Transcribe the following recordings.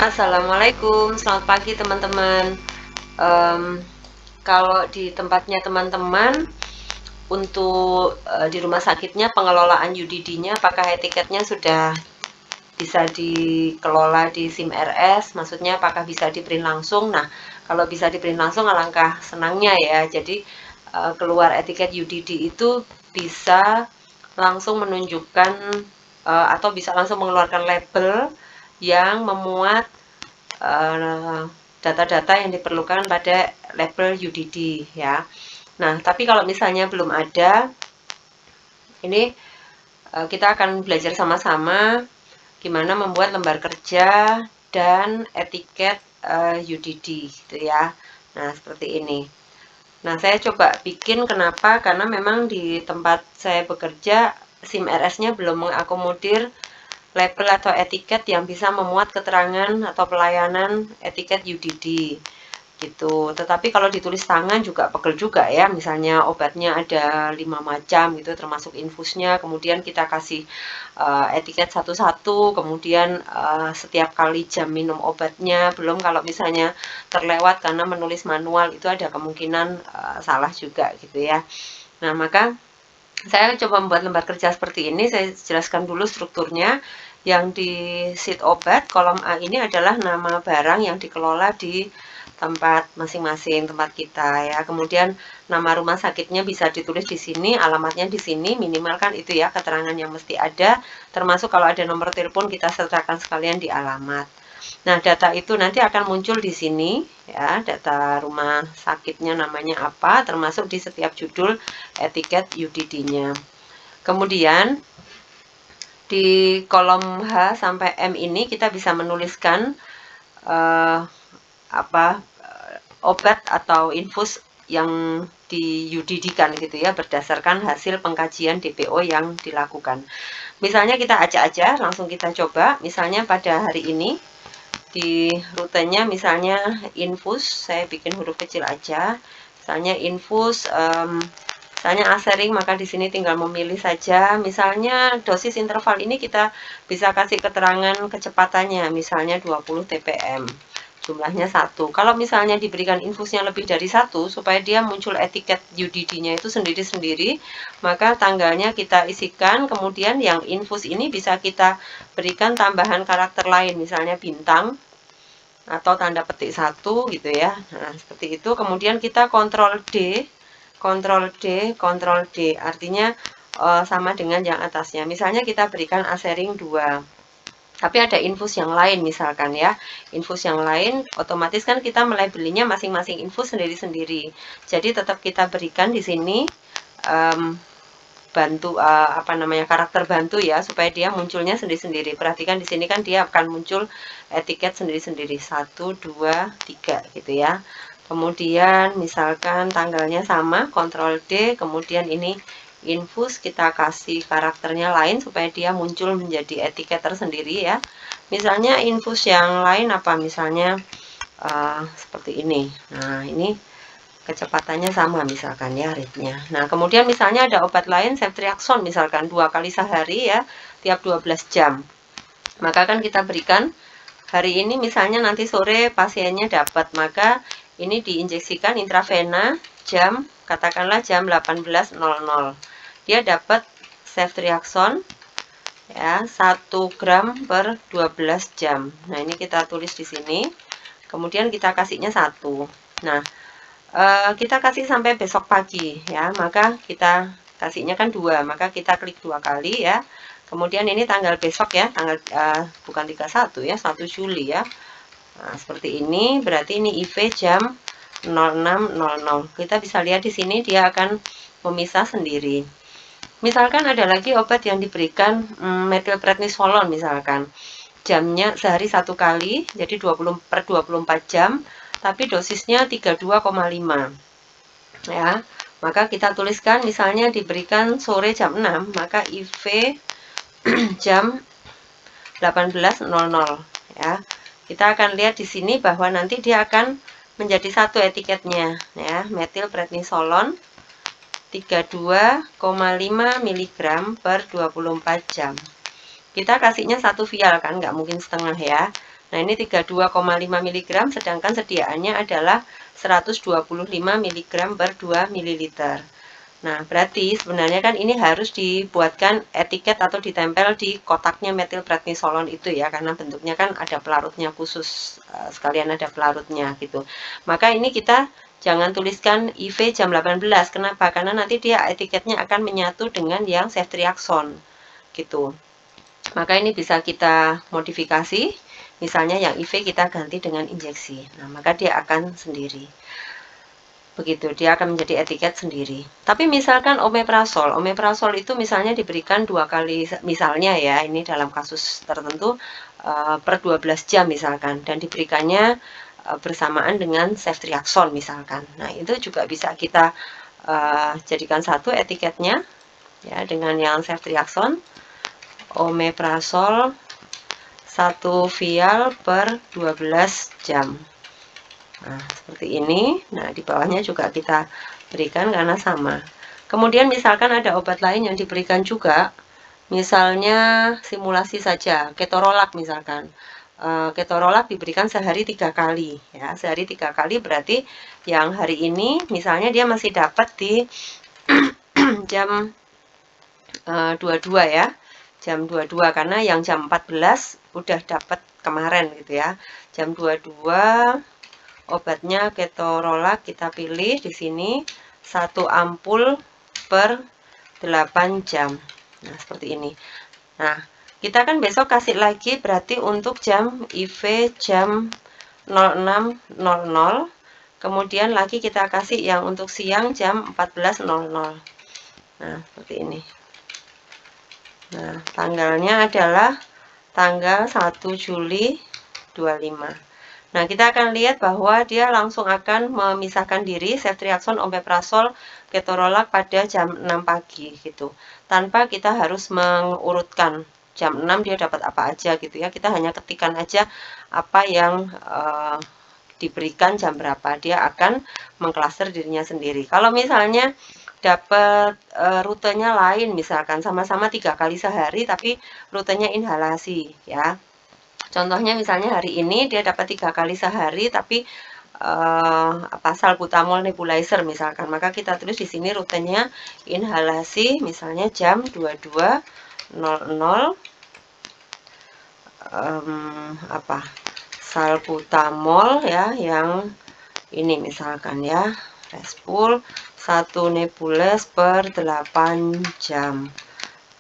Assalamualaikum, selamat pagi teman-teman. Em, Kalau di tempatnya teman-teman, untuk di rumah sakitnya pengelolaan UDD-nya, apakah etiketnya sudah bisa dikelola di SIM RS? Maksudnya apakah bisa di-print langsung? Nah, kalau bisa di-print langsung alangkah senangnya ya. Jadi keluar etiket UDD itu bisa langsung menunjukkan atau bisa langsung mengeluarkan label yang memuat data-data yang diperlukan pada label UDD ya. Nah, tapi kalau misalnya belum ada, ini kita akan belajar sama-sama gimana membuat lembar kerja dan etiket UDD gitu ya. Nah, seperti ini. Nah, saya coba bikin kenapa? Karena memang di tempat saya bekerja SIM RS-nya belum mengakomodir label atau etiket yang bisa memuat keterangan atau pelayanan etiket UDD gitu. Tetapi kalau ditulis tangan juga pegel juga ya. Misalnya obatnya ada 5 macam gitu termasuk infusnya, kemudian kita kasih etiket satu-satu, kemudian setiap kali jam minum obatnya, belum kalau misalnya terlewat karena menulis manual itu ada kemungkinan salah juga gitu ya. Nah, maka saya coba membuat lembar kerja seperti ini. Saya jelaskan dulu strukturnya. Yang di sheet obat, kolom A ini adalah nama barang yang dikelola di tempat masing-masing, tempat kita ya. Kemudian nama rumah sakitnya bisa ditulis di sini, alamatnya di sini, minimal kan itu ya keterangan yang mesti ada. Termasuk kalau ada nomor telepon kita sertakan sekalian di alamat. Nah, data itu nanti akan muncul di sini ya, data rumah sakitnya namanya apa, termasuk di setiap judul etiket UDD-nya. Kemudian di kolom H sampai M ini kita bisa menuliskan eh, apa obat atau infus yang di UDD-kan gitu ya, berdasarkan hasil pengkajian DPO yang dilakukan. Misalnya kita acak aja, langsung kita coba. Misalnya pada hari ini di rutenya misalnya infus, saya bikin huruf kecil aja. Misalnya infus misalnya asering, maka di sini tinggal memilih saja. Misalnya dosis interval ini kita bisa kasih keterangan kecepatannya, misalnya 20 TPM. Jumlahnya 1. Kalau misalnya diberikan infusnya lebih dari 1, supaya dia muncul etiket UDD-nya itu sendiri-sendiri, maka tanggalnya kita isikan, kemudian yang infus ini bisa kita berikan tambahan karakter lain, misalnya bintang, atau tanda petik 1 gitu ya. Nah, seperti itu. Kemudian kita kontrol D, kontrol D, kontrol D. Artinya sama dengan yang atasnya. Misalnya kita berikan asering 2. Tapi ada infus yang lain misalkan ya. Infus yang lain otomatis kan kita melabelinya masing-masing infus sendiri-sendiri. Jadi tetap kita berikan di sini bantu apa namanya karakter bantu ya supaya dia munculnya sendiri-sendiri. Perhatikan di sini kan dia akan muncul etiket sendiri-sendiri 1, 2, 3 gitu ya. Kemudian misalkan tanggalnya sama, kontrol D, kemudian ini infus kita kasih karakternya lain supaya dia muncul menjadi etiket tersendiri ya. Misalnya infus yang lain apa? Misalnya seperti ini. Nah, ini kecepatannya sama misalkan ya ritnya. Nah, kemudian misalnya ada obat lain ceftriaxone misalkan 2 kali sehari ya, tiap 12 jam. Maka kan kita berikan hari ini misalnya nanti sore pasiennya dapat, maka ini diinjeksikan intravena jam katakanlah jam 18.00. Dia dapat ceftriaxone ya 1 gram per 12 jam. Nah, ini kita tulis di sini. Kemudian kita kasihnya 1. Nah, kita kasih sampai besok pagi ya, maka kita kasihnya kan 2, maka kita klik 2 kali ya. Kemudian ini tanggal besok ya, tanggal bukan 31 ya, 1 Juli ya. Nah, seperti ini, berarti ini IV jam 06.00. Kita bisa lihat di sini dia akan memisah sendiri. Misalkan ada lagi obat yang diberikan methylprednisolone misalkan. Jamnya sehari 1 kali, jadi 20 per 24 jam, tapi dosisnya 32,5 ya. Maka kita tuliskan misalnya diberikan sore jam 6, maka IV jam 18.00 ya. Kita akan lihat di sini bahwa nanti dia akan menjadi satu etiketnya ya, methylprednisolone 32,5 mg per 24 jam. Kita kasihnya 1 vial kan, nggak mungkin setengah ya. Nah, ini 32,5 mg, sedangkan sediaannya adalah 125 mg per 2 ml. Nah, berarti sebenarnya kan ini harus dibuatkan etiket atau ditempel di kotaknya metilprednisolon itu ya, karena bentuknya kan ada pelarutnya khusus, sekalian ada pelarutnya gitu. Maka ini kita jangan tuliskan IV jam 18. Kenapa? Karena nanti dia etiketnya akan menyatu dengan yang ceftriaxone gitu. Maka ini bisa kita modifikasi. Misalnya yang IV kita ganti dengan injeksi. Nah, maka dia akan sendiri. Begitu, dia akan menjadi etiket sendiri. Tapi misalkan omeprazol itu misalnya diberikan 2 kali, misalnya ya, ini dalam kasus tertentu per 12 jam misalkan, dan diberikannya bersamaan dengan ceftriaxone misalkan. Nah, itu juga bisa kita jadikan satu etiketnya ya dengan yang ceftriaxone, omeprazol 1 vial per 12 jam. Nah, seperti ini. Nah, di bawahnya juga kita berikan karena sama. Kemudian misalkan ada obat lain yang diberikan juga, misalnya simulasi saja, ketorolak misalkan. Ketorolak diberikan sehari 3 kali, ya, sehari 3 kali berarti yang hari ini misalnya dia masih dapat di jam 22 ya, jam 22, karena yang jam 14 udah dapat kemarin gitu ya. Jam 22 obatnya ketorolak kita pilih di sini 1 ampul per 8 jam. Nah, seperti ini. Nah, kita kan besok kasih lagi berarti untuk jam IV jam 06.00. Kemudian lagi kita kasih yang untuk siang jam 14.00. Nah, seperti ini. Nah, tanggalnya adalah tanggal 1 Juli 25. Nah, kita akan lihat bahwa dia langsung akan memisahkan diri ceftriaxone, omeprazol, ketorolak pada jam 6 pagi gitu. Tanpa kita harus mengurutkan jam 6 dia dapat apa aja gitu ya. Kita hanya ketikkan aja apa yang diberikan jam berapa. Dia akan mengklaster dirinya sendiri. Kalau misalnya dapat rutenya lain, misalkan sama-sama 3 kali sehari tapi rutenya inhalasi ya. Contohnya misalnya hari ini dia dapat 3 kali sehari tapi salbutamol nebulizer misalkan, maka kita tulis di sini rutenya inhalasi misalnya jam 22.00 salbutamol ya yang ini misalkan ya, Respul 1 nebules per 8 jam.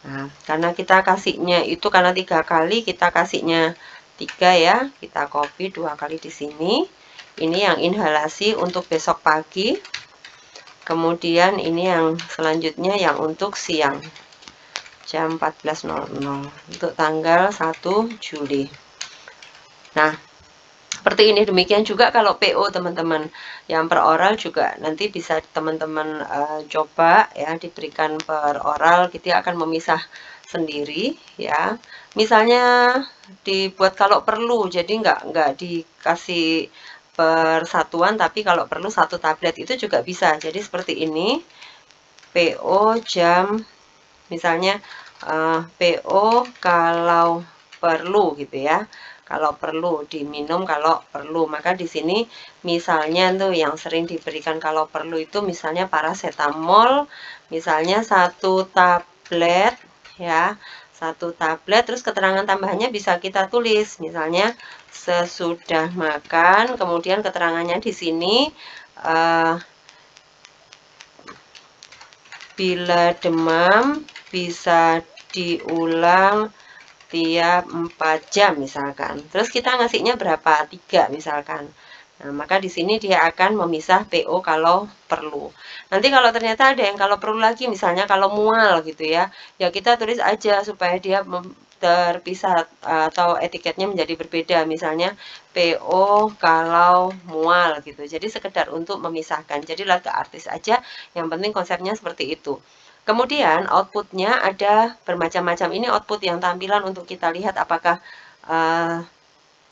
Nah, karena kita kasihnya itu karena 3 kali, kita kasihnya 3 ya, kita copy 2 kali di sini. Ini yang inhalasi untuk besok pagi. Kemudian ini yang selanjutnya yang untuk siang. Jam 14.00 untuk tanggal 1 Juli. Nah, seperti ini. Demikian juga kalau PO teman-teman yang per oral juga nanti bisa teman-teman coba ya, diberikan per oral gitu ya, akan memisah sendiri ya. Misalnya dibuat kalau perlu, jadi nggak dikasih persatuan, tapi kalau perlu 1 tablet itu juga bisa. Jadi seperti ini, PO jam misalnya PO kalau perlu gitu ya. Kalau perlu diminum, kalau perlu, maka di sini misalnya tuh yang sering diberikan kalau perlu itu misalnya paracetamol, misalnya 1 tablet ya, 1 tablet, terus keterangan tambahannya bisa kita tulis misalnya sesudah makan, kemudian keterangannya di sini bila demam bisa diulang tiap 4 jam misalkan. Terus kita ngasihnya berapa? 3 misalkan. Nah, maka di sini dia akan memisah PO kalau perlu. Nanti kalau ternyata ada yang kalau perlu lagi, misalnya kalau mual gitu ya, ya kita tulis aja supaya dia terpisah atau etiketnya menjadi berbeda. Misalnya PO kalau mual gitu. Jadi sekedar untuk memisahkan. Jadi lagu artis aja, yang penting konsepnya seperti itu. Kemudian outputnya ada bermacam-macam. Ini output yang tampilan untuk kita lihat apakah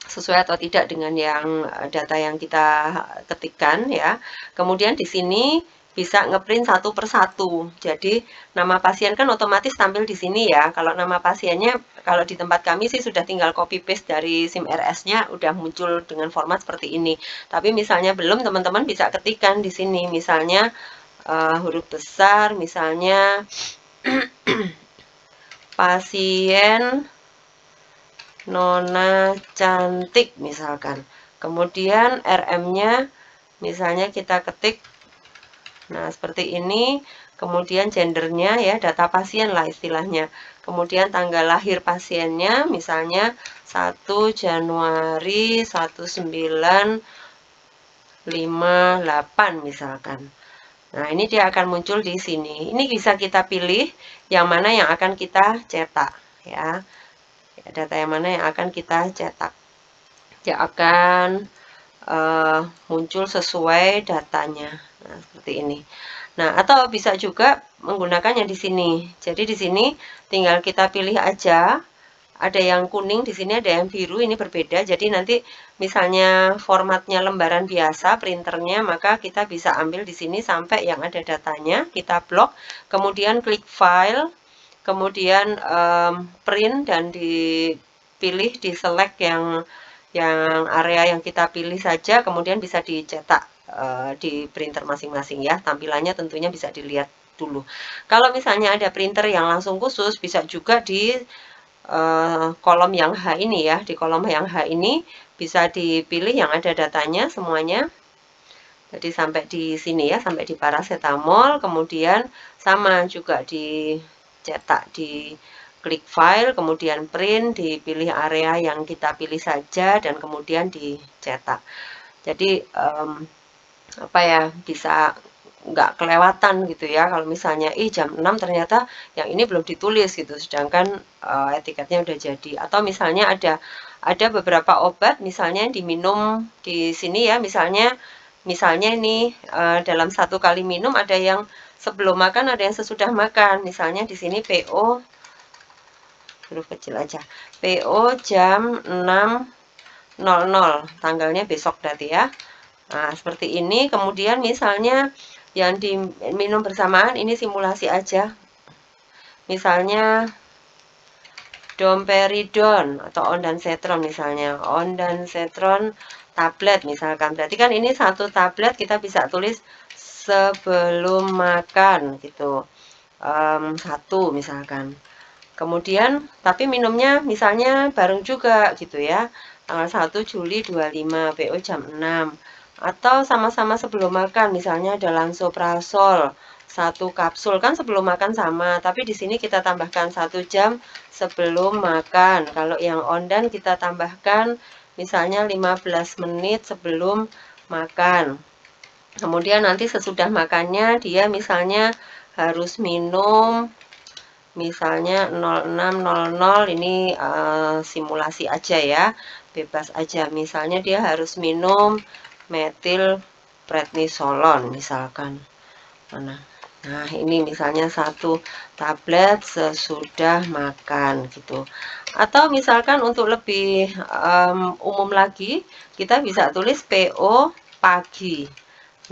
sesuai atau tidak dengan yang data yang kita ketikkan ya. Kemudian di sini bisa ngeprint satu persatu. Jadi nama pasien kan otomatis tampil di sini ya. Kalau nama pasiennya, kalau di tempat kami sih sudah tinggal copy paste dari SIM RS-nya, udah muncul dengan format seperti ini. Tapi misalnya belum, teman-teman bisa ketikkan di sini. Misalnya huruf besar, misalnya pasien Nona Cantik misalkan. Kemudian RM-nya misalnya kita ketik, nah seperti ini. Kemudian gendernya ya, data pasien lah istilahnya. Kemudian tanggal lahir pasiennya misalnya 1 Januari 1958 misalkan. Nah, ini dia akan muncul di sini. Ini bisa kita pilih yang mana yang akan kita cetak ya. Data yang mana yang akan kita cetak. Dia akan muncul sesuai datanya. Nah, seperti ini. Nah, atau bisa juga menggunakannya di sini. Jadi di sini tinggal kita pilih aja. Ada yang kuning di sini, ada yang biru, ini berbeda. Jadi nanti misalnya formatnya lembaran biasa, printernya, maka kita bisa ambil di sini sampai yang ada datanya, kita blok, kemudian klik file, kemudian print dan dipilih, di select yang area yang kita pilih saja, kemudian bisa dicetak di printer masing-masing ya. Tampilannya tentunya bisa dilihat dulu. Kalau misalnya ada printer yang langsung khusus, bisa juga di kolom yang H ini ya. Di kolom yang H ini bisa dipilih yang ada datanya semuanya. Jadi sampai di sini ya, sampai di paracetamol, kemudian sama juga dicetak, di klik file, kemudian print, dipilih area yang kita pilih saja, dan kemudian dicetak. Jadi apa ya, bisa nggak kelewatan gitu ya, kalau misalnya jam 6 ternyata yang ini belum ditulis gitu, sedangkan etiketnya udah jadi. Atau misalnya ada beberapa obat misalnya yang diminum di sini ya, misalnya ini dalam satu kali minum ada yang sebelum makan, ada yang sesudah makan. Misalnya di sini PO, huruf kecil aja, PO jam 6.00, tanggalnya besok berarti ya. Nah, seperti ini. Kemudian misalnya yang diminum bersamaan, ini simulasi aja. Misalnya domperidon atau ondansetron misalnya. Ondansetron tablet misalkan. Berarti kan ini satu tablet kita bisa tulis sebelum makan gitu. Satu misalkan. Kemudian, tapi minumnya misalnya bareng juga gitu ya. Tanggal 1 Juli 25, PO jam 6. Atau sama-sama sebelum makan, misalnya ada lansoprazol, 1 kapsul, kan sebelum makan sama. Tapi di sini kita tambahkan 1 jam sebelum makan. Kalau yang ondan kita tambahkan misalnya 15 menit sebelum makan. Kemudian nanti sesudah makannya dia misalnya harus minum misalnya 06.00, ini simulasi aja ya, bebas aja. Misalnya dia harus minum metilprednisolon misalkan. Nah, ini misalnya 1 tablet sesudah makan gitu. Atau misalkan untuk lebih umum lagi, kita bisa tulis PO pagi.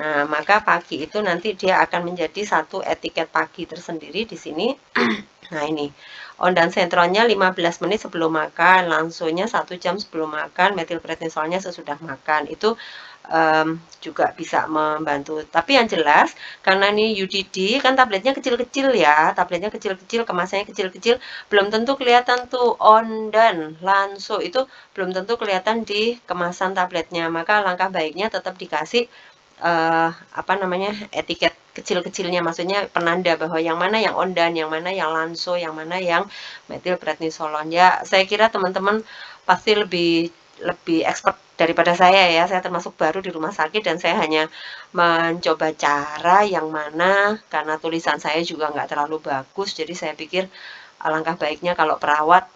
Nah, maka pagi itu nanti dia akan menjadi satu etiket pagi tersendiri di sini. Nah, ini ondansetronnya 15 menit sebelum makan, langsungnya 1 jam sebelum makan, metilprednisolnya sesudah makan. Itu juga bisa membantu. Tapi yang jelas, karena ini UDD, kan tabletnya kecil-kecil ya, tabletnya kecil-kecil, kemasannya kecil-kecil, belum tentu kelihatan tuh ondan, lanso, itu belum tentu kelihatan di kemasan tabletnya. Maka langkah baiknya tetap dikasih apa namanya, etiket kecil-kecilnya, maksudnya penanda bahwa yang mana yang ondan, yang mana yang lanso, yang mana yang metilprednisolon. Ya, saya kira teman-teman pasti lebih expert daripada saya ya. Saya termasuk baru di rumah sakit dan saya hanya mencoba cara yang mana, karena tulisan saya juga nggak terlalu bagus, jadi saya pikir alangkah baiknya kalau perawat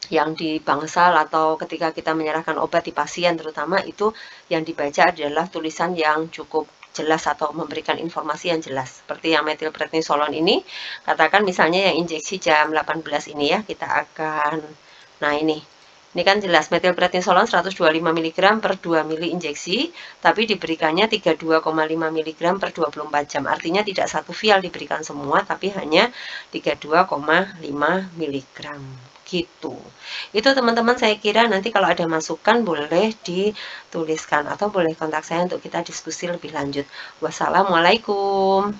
yang di bangsal atau ketika kita menyerahkan obat di pasien terutama, itu yang dibaca adalah tulisan yang cukup jelas atau memberikan informasi yang jelas. Seperti yang metilprednisolon ini, katakan misalnya yang injeksi jam 18 ini ya, kita akan, nah ini Ini kan jelas metilprednisolon 125 mg per 2 mili injeksi, tapi diberikannya 32,5 mg per 24 jam. Artinya tidak satu vial diberikan semua, tapi hanya 32,5 mg. Gitu. Itu teman-teman, saya kira nanti kalau ada masukan boleh dituliskan atau boleh kontak saya untuk kita diskusi lebih lanjut. Wassalamualaikum.